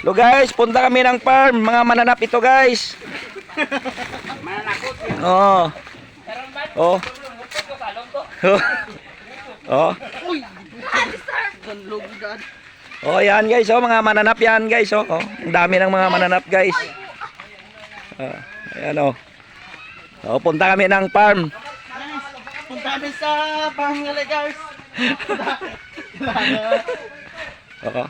So guys, punta kami ng farm. Mga mananap ito guys. Oh. Oh. Oh. Oh, yan guys, oh, mga mananap yan guys, oh. Oh, ang dami ng mga mananap guys. Ayan oh. Oh, punta kami ng farm. Punta kami sa Pangali guys. Oo.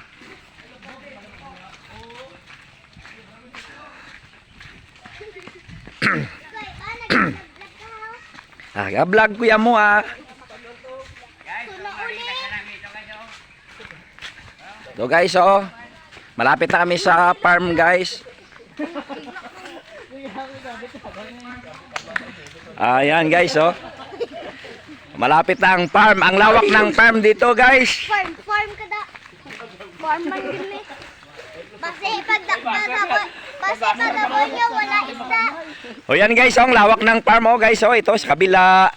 Vlog kuya mo ah. So guys, oh. Malapit na kami sa farm guys. Ayan guys, oh. Malapit na ang farm. Ang lawak ng farm dito guys. Farm kada. Farm man din eh. Base pagdabo nyo wala isda. O yan guys, oh, ang lawak ng farm oh guys, oh. Ito sa kabila.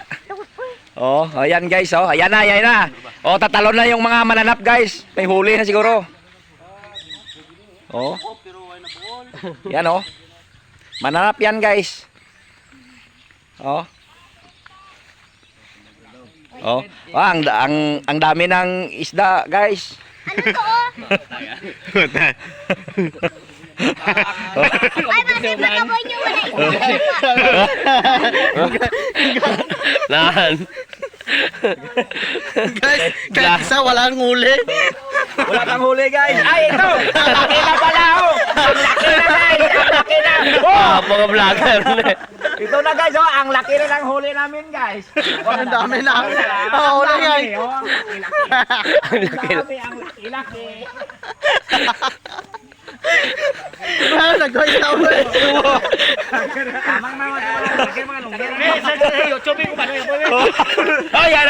Oh, ayan guys, oh. Ayan na, ayan na. Oh, tatalon na yung mga mananap guys. May huli na siguro. Oh. Yan oh. Mananap yan guys. Oh. Oh, ang dami ng isda, guys. Ano to oh? Ay, base pagdabo nyo wala isda. Lahan. Guys, kahit isa walang huli. Wala kang huli, guys. Ay, ito. Laki na pala, oh. Laki na, guys. Laki na. Oh, mga vlogger. Ito na, guys, oh. Ang laki na ng huli namin, guys. Ang dami na. Huli guys. Ang laki. Ang laki-laki. Nag-voice na ulit. Tamang mga laki mga nunggu. Eh, sa YouTube ko ba? Oh, yan.